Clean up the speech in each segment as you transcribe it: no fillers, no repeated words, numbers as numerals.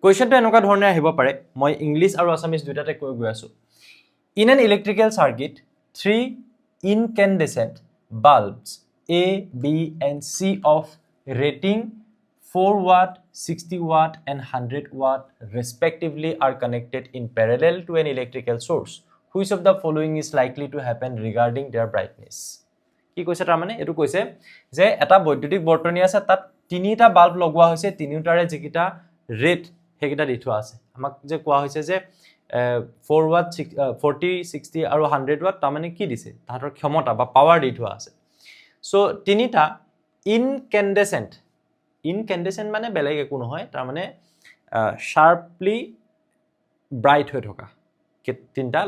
কুৱেশ্যনটো এনেকুৱা ধৰণে আহিব পাৰে মই ইংলিছ আৰু আছামিজ দুটাতে কৈ গৈ আছো in an electrical circuit 3 incandescent bulbs A, B and C of rating 4 watt, 60 watt and 100 watt respectively are connected in parallel to an electrical source. Which of the following is likely to happen regarding their brightness? কি কৈছে তাৰ মানে এটো কৈছে যে এটা বৈদ্যুতিক বৰ্তনী আছে তাত তিনিটা বাল্ব লগোৱা হৈছে তিনিটাৰে যেকিটা ৰেট হেকিটা দি থোৱা আছে আমাক যে কোৱা হৈছে যে 4 watt 40 60 আৰু 100 watt তাৰ মানে কি দিছে তাহাতৰ ক্ষমতা বা পাৱাৰ দি থোৱা আছে সো তিনিটা incandescent মানে বেলেগ একো নহয় তাৰ মানে sharply bright হৈ থকা তিনটা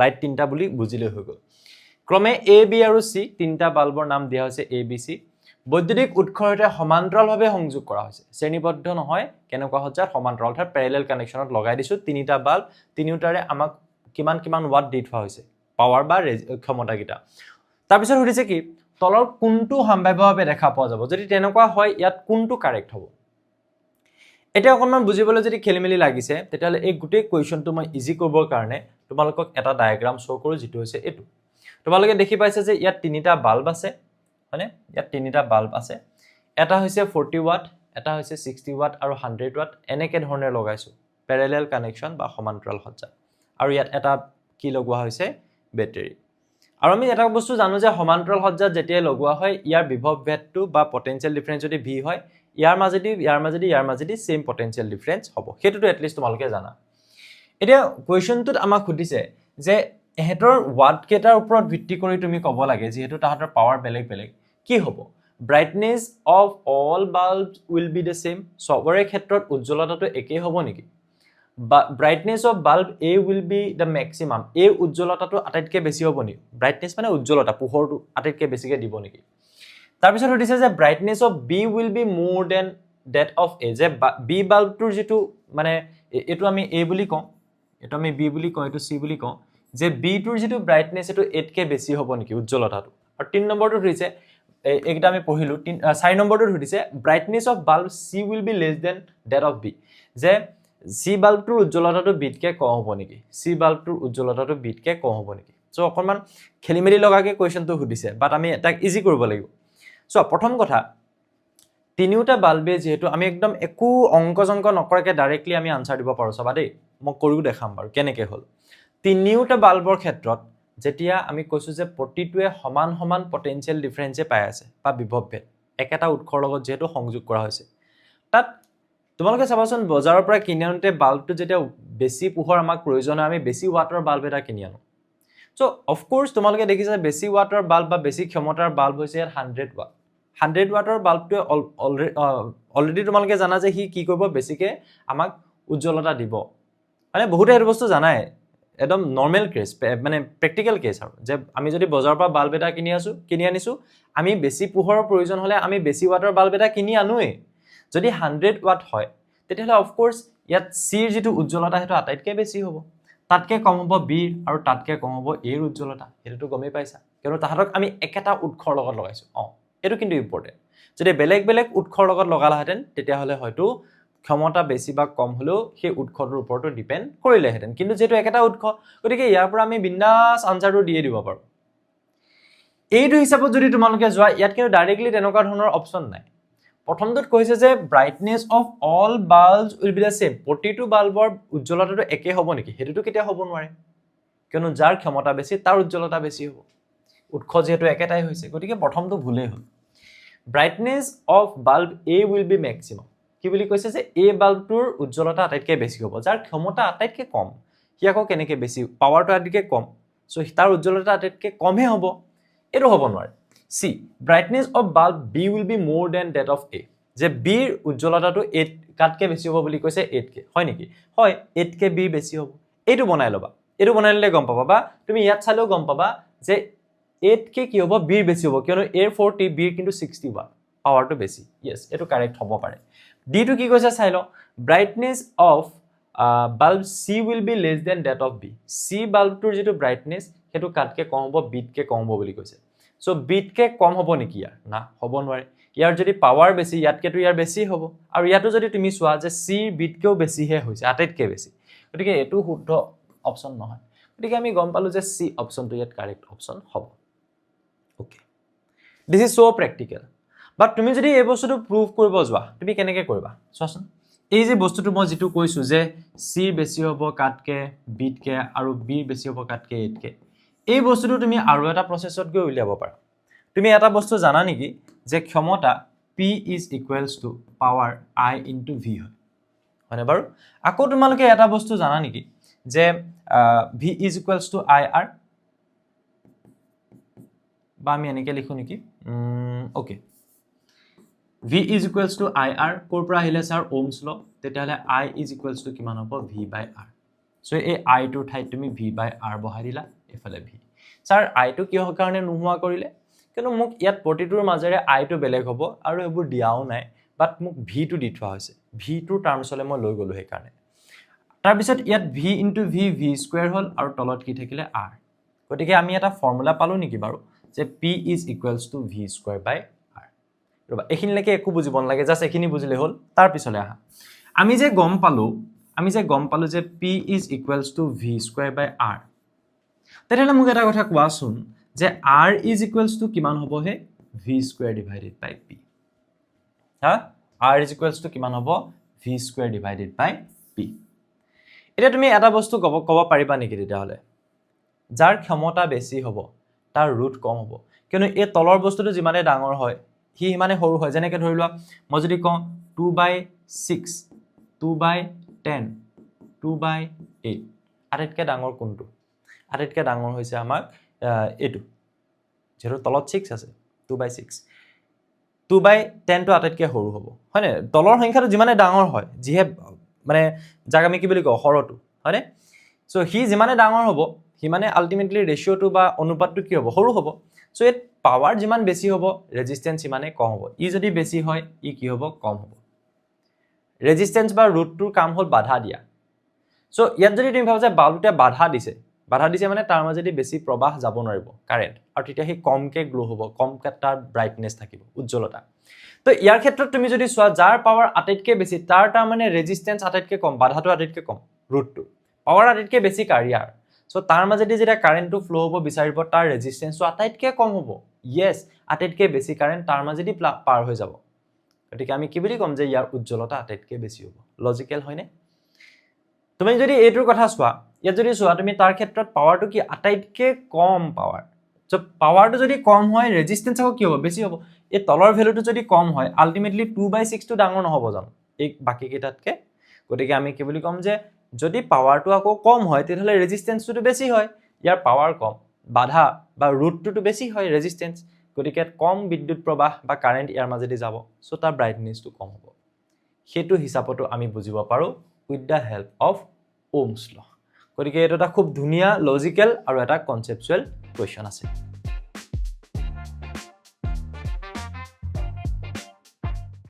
লাইট তিনটা বুলি বুজিলে হৈ গল ক্ৰমে A B আৰু C তিনটা বাল্বৰ নাম দিয়া হৈছে A B C বৈদ্যুতিক উৎসৰ সৈতে সমান্তৰালভাৱে সংযোগ কৰা হৈছে শ্ৰেণীবদ্ধ নহয় কেনেকুৱা হচ্ছে সমান্তৰাল অৰ্থাৎ প্যাৰেলাল কানেকশনত লগাই দিছো তিনিটা বাল্ব তিনিটাৰে আমাক কিমান ওয়াট দি থোৱা হৈছে পাৱাৰ বা ক্ষমতা কিটা তাৰ পিছত হৈছে কি তলৰ কোনটো সম্ভাৱ্যভাৱে দেখা পোৱা যাব যদি তেনেকুৱা হয় ইয়াত কোনটো কাৰেক্ট হ'ব এটা অকনমান বুজিবলৈ যদি খেলিমেলি লাগিছে তেতিয়ালে এই গুটেই কোৱেশ্চনটো মই ইজি কৰিবৰ কাৰণে তোমালোকক এটা ডায়াগ্ৰাম শো কৰো যেটো হৈছে এটো তোমালোকে দেখি পাইছে যে ইয়াত তিনিটা বাল্ব আছে মানে ইয়াত তিনিটা বাল্ব আছে এটা হৈছে 40 ওয়াট এটা হৈছে 60 ওয়াট আৰু 100 ওয়াট এনেকে ধৰণে লগাইছো প্যাৰেলাল কানেকশন বা সমান্তৰাল সজ্জা আৰু ইয়াত এটা কি লগোৱা হৈছে বেটাৰী আৰু আমি এটা বস্তু জানো যে সমান্তৰাল সজ্জা যেতিয়া লগোৱা হয় ইয়াৰ বিভৱ ভেদটো বা পটেনশিয়াল ডিফাৰেন্স যদি v হয় ইয়াৰ মাজেদি সেম পটেনশিয়াল ডিফাৰেন্স হ'ব হেতুটো এট লিষ্ট তোমালোকে জানা এতিয়া কোৱেশ্চনটোত আমাক খুদিছে যে এহেতৰ ওয়াট কেটাৰ ওপৰত ভিত্তি কৰি তুমি ক'ব লাগে যেহেতু তাহাতৰ পাৱাৰ বেলেগ কি হ'ব brightness of all bulbs will be the same সবৰে ক্ষেত্ৰত উজ্জ্বলতাটো একেই হ'ব নেকি brightness of bulb A will be the maximum A উজ্জ্বলতাটো আটাইতকৈ বেছি হ'ব নি brightness মানে উজ্জ্বলতা পোহৰটো আটাইতকৈ বেছিকে দিব নেকি তাৰ পিছত হদিছে যে brightness of B will be more than that of A যে B বাল্বটোৰ যেটো মানে এটো আমি A বুলি কওঁ এটো আমি B বুলি কওঁ এটো C বুলি কওঁ যে B টোৰ যেটো brightness এটো 8 কে বেছি হ'ব নেকি উজ্জ্বলতাটো আৰু 3 নম্বৰটো হদিছে এইটা আমি পঢ়িলো 4 নম্বৰটো হদিছে brightness of bulb C will be less than that of B যে C বাল্বটোৰ উজ্জ্বলতাটো B তকে কম হ'ব নেকি C বাল্বটোৰ উজ্জ্বলতাটো B তকে কম হ'ব নেকি সো অকনমান খেলিমেলি লগাকে কোৱেশ্চনটো হদিছে বাট আমি এটা ইজি কৰিব লাগিব সো প্ৰথম কথা তিনিটা বাল্বে যেহেতু আমি একদম একো অংকজংক নকৰাকে ডাইৰেক্টলি আমি আনসাৰ দিব পাৰো সবা দেই মই কৰিও দেখাম বাৰু কেনেকে হল তিনিটা বাল্বৰ ক্ষেত্ৰত যেতিয়া আমি কৈছো যে প্ৰতিটোৱে সমান পটেনশিয়াল ডিফাৰেন্সে পাই আছে বা বিভৱ ভেদ একেটা উৎসৰ লগত যেহেতু সংযোগ কৰা হৈছে তাত তোমালোকে চাবাচোন বজাৰৰ পৰা কিনি আনোতে বাল্বটো যেতিয়া বেছি পোহৰ আমাক প্ৰয়োজন হয় আমি বেছি ওয়াটৰ বাল্ব এটা কিনি আনো সো অফ কোৰ্স তোমালোকে দেখিছা বেছি ওয়াটৰ বাল্ব বা বেছি ক্ষমতাৰ বাল্ব হৈছে 100 ওয়াট 100 ওয়াটৰ বাল্বটো অলৰেডি তোমালোকে জানা যে হি কি কৰিব বেছিকে আমাক উজ্জ্বলতা দিব মানে বহুত এৰ বস্তু জানাই একদম নৰমাল কেস মানে প্ৰ্যাকটিক্যাল কেস আৰু যে আমি যদি বজাৰৰ পৰা বাল্ব এটা কিনি আনিছো আমি বেছি পোহৰৰ প্ৰয়োজন হলে আমি বেছি ওয়াটৰ বাল্ব এটা কিনি আনোৱে যদি 100 ওয়াট হয় তেতিয়াহলে অফ কোৰ্স ইয়াত সি ৰ যেটো উজ্জ্বলতা হেতু আটাইতকৈ বেছি হ'ব তাতকে কম হ'ব বি আৰু তাতকে কম হ'ব এ ৰ উজ্জ্বলতা হেতুটো গমে পাইছা কিয়নো তাহাতক আমি একেটা উৎসৰ লগত লগাইছো এটো কিন্তু ইম্পৰ্টেন্ট যদি বেলেগ উৎসৰ লগত লগালা হেতেন তেতিয়া হলে হয়তো ক্ষমতা বেছি বা কম হলেও সেই উৎসটোৰ ওপৰত ডিপেন্ড কৰিলে হেতেন কিন্তু যেটো একেটা উৎস গতিকে ইয়াৰ পৰা আমি বিন্দাস আনসাৰটো দিয়ে দিব পাৰো এইটো হিচাপত যদি তোমালোকে যোৱা ইয়াত কিন্তু ডাইৰেক্টলি তেনেকুৱা ধৰণৰ অপচন নাই প্ৰথমটোত কৈছে যে brightness of all bulbs will be the same প্ৰতিটো বাল্বৰ উজ্জ্বলতাটো একে হ'ব নেকি হেতুটো কেতিয়া হ'ব নোৱাৰে কিয়নো যাৰ ক্ষমতা বেছি তাৰ উজ্জ্বলতা বেছি হ'ব উৎস যেহেতু একেটাই হৈছে গতিকে প্ৰথমটো ভুলেই হ'ল brightness of bulb A will be maximum কি বুলি কৈছে যে A বাল্বটোৰ উজ্জ্বলতা আটাইতকৈ বেছি হ'ব যাৰ ক্ষমতা আটাইতকৈ কম কি আকৌ কেনেকৈ বেছি পাৱাৰটো আটাইতকৈ কম সো তাৰ উজ্জ্বলতা আটাইতকৈ কমহে হ'ব এটো হ'ব নোৱাৰে C brightness of bulb B will be more than that of A যে B ৰ উজ্জ্বলতাটো 8 কাটকে বেছি হ'ব বুলি কৈছে 8 কে হয় নেকি হয় 8 কে B বেছি হ'ব এটো বনাই লবা এটো বনাইলে গম পাবা বা তুমি ইয়াত চালেও গম পাবা যে 8 কে কি হ'ব B ৰ বেছি হ'ব কিয়নো A 40 B কিন্তু 60 ওয়াট পাৱাৰটো বেছি yes এটো কাৰেক্ট হ'ব পাৰে D টো কি কৈছে চাই ল brightness of bulb C will be less than that of B C বাল্বটোৰ যেটো brightness হেতু কাটকে কম হ'ব B তকে কম হ'ব বুলি কৈছে সো B তকে কম হ'ব নেকি ইয়াৰ না হ'ব নোৱাৰে ইয়াৰ যদি পাৱাৰ বেছি ইয়াতকেতো ইয়াৰ বেছি হ'ব আৰু ইয়াতো যদি তুমি চোৱা যে চিৰ বিটকেও বেছিহে হৈছে আটাইতকৈ বেছি গতিকে এইটো শুদ্ধ অপশ্যন নহয় গতিকে আমি গম পালোঁ যে চি অপশ্যনটো ইয়াত কাৰেক্ট অপশ্যন হ'ব okay this is so' practical but তুমি যদি এই বস্তুটো প্ৰুভ কৰিব যোৱা তুমি কেনেকৈ কৰিবা চোৱাচোন এই যে বস্তুটো মই যিটো কৈছোঁ যে চিৰ বেছি হ'ব কাতকৈ বিতকৈ আৰু বিৰ বেছি হ'ব কাতকৈ এইতকৈ এই বস্তুটো তুমি আৰু এটা প্ৰচেছত গৈ উলিয়াব পাৰা তুমি এটা বস্তু জানা নেকি যে ক্ষমতা P is equals to power I into V হয়নে বাৰু আকৌ তোমালোকে এটা বস্তু জানা নেকি যে V is equals to IR বা আমি এনেকৈ লিখোঁ নেকি okay V is equals to IR ক'ৰ পৰা আহিলে ছাৰ ওহমছ ল তেতিয়াহ'লে I is equals to কিমান হ'ব V by R চ' এই আইটোৰ ঠাইত তুমি V by R বহাই দিলা এইফালে V ছাৰ আইটো কিহৰ কাৰণে নোহোৱা কৰিলে কিন্তু মোক ইয়াত প্ৰতিটোৰ মাজেৰে আইটো বেলেগ হ'ব আৰু এইবোৰ দিয়াও নাই বাট মোক ভিটো দি থোৱা হৈছে ভিটোৰ টাৰ্মছলৈ মই লৈ গ'লোঁ সেইকাৰণে তাৰপিছত ইয়াত V into V V square হ'ল আৰু তলত কি থাকিলে আৰ গতিকে আমি এটা ফৰ্মুলা পালোঁ নেকি বাৰু যে P is equals to V square by R ৰ'বা এইখিনিলৈকে একো বুজিব নালাগে জাষ্ট এইখিনি বুজিলে হ'ল তাৰ পিছলৈ আহা আমি যে গম পালোঁ যে P is equals to V square by R তেতিয়াহ'লে মোক এটা কথা কোৱাচোন যে R is equals to কিমান হ'ব হে V square divided by P হা R is equals to কিমান হ'ব V square divided by P এতিয়া তুমি এটা বস্তু ক'ব পাৰিবা নেকি তেতিয়াহ'লে যাৰ ক্ষমতা বেছি হ'ব তাৰ ৰুট কম হ'ব কিয়নো এই তলৰ বস্তুটো যিমানে ডাঙৰ হয় সি সিমানে সৰু হয় যেনেকৈ ধৰি লোৱা মই যদি কওঁ 2/6 2/10 2/8 আটাইতকৈ ডাঙৰ কোনটো আটাইতকৈ ডাঙৰ হৈছে আমাক এইটো যিহেতু তলত 6 আছে 2/6 2/10টো আটাইতকৈ সৰু হ'ব হয়নে তলৰ সংখ্যাটো যিমানে ডাঙৰ হয় যিহে মানে যাক আমি কি বুলি কওঁ হৰটো হয়নে চ' সি যিমানে ডাঙৰ হ'ব সিমানে আল্টিমেটলি ৰেচিঅ'টো বা অনুপাতটো কি হ'ব সৰু হ'ব চ' ইয়াত পাৱাৰ যিমান বেছি হ'ব ৰেজিষ্টেঞ্চ সিমানে কম হ'ব ই যদি বেছি হয় ই কি হ'ব কম হ'ব ৰেজিষ্টেঞ্চ বা ৰুটটোৰ কাম হ'ল বাধা দিয়া চ' ইয়াত যদি তুমি ভাবা যে বাল্বটোৱে বাধা দিছে মানে তাৰ মাজেদি বেছি প্ৰবাহ যাব নোৱাৰিব কাৰেণ্ট আৰু তেতিয়া সি কমকৈ গ্লো হ'ব কমকৈ তাৰ ব্ৰাইটনেছ থাকিব উজ্জ্বলতা তো ইয়াৰ ক্ষেত্ৰত তুমি যদি চোৱা যাৰ পাৱাৰ আটাইতকৈ বেছি তাৰ মানে ৰেজিষ্টেঞ্চ আটাইতকৈ কম বাধাটো আটাইতকৈ কম ৰুটটো পাৱাৰ আটাইতকৈ বেছি ইয়াৰ চ' তাৰ মাজেদি যেতিয়া কাৰেণ্টটো ফ্ল' হ'ব বিচাৰিব তাৰ ৰেজিষ্টেঞ্চটো আটাইতকৈ কম হ'ব য়েছ আটাইতকৈ বেছি কাৰেণ্ট তাৰ মাজেদি পাৰ হৈ যাব গতিকে আমি কি বুলি ক'ম যে ইয়াৰ উজ্জ্বলতা আটাইতকৈ বেছি হ'ব লজিকেল হয়নে তুমি যদি এইটোৰ কথা চোৱা ইয়াত যদি চোৱা তুমি তাৰ ক্ষেত্ৰত পাৱাৰটো কি আটাইতকৈ কম পাৱাৰ চ' পাৱাৰটো যদি কম হয় ৰেজিষ্টেঞ্চ আকৌ কি হ'ব বেছি হ'ব এই তলৰ ভেলুটো যদি কম হয় আল্টিমেটলি 2/6টো ডাঙৰ নহ'ব জানো এই বাকীকেইটাতকৈ গতিকে আমি কি বুলি ক'ম যে যদি পাৱাৰটো আকৌ কম হয় তেতিয়াহ'লে ৰেজিষ্টেঞ্চটো বেছি হয় ইয়াৰ পাৱাৰ কম বাধা বা ৰুটটো বেছি হয় ৰেজিষ্টেঞ্চ গতিকে কম বিদ্যুৎ প্ৰবাহ বা কাৰেণ্ট ইয়াৰ মাজেদি যাব চ' তাৰ ব্ৰাইটনেছটো কম হ'ব সেইটো হিচাপতো আমি বুজিব পাৰোঁ উইথ দ্য হেল্প অফ ওহমছ ল গতিকে এইটো এটা খুব ধুনীয়া লজিকেল আৰু এটা কনচেপচুৱেল কুৱেশ্যন আছে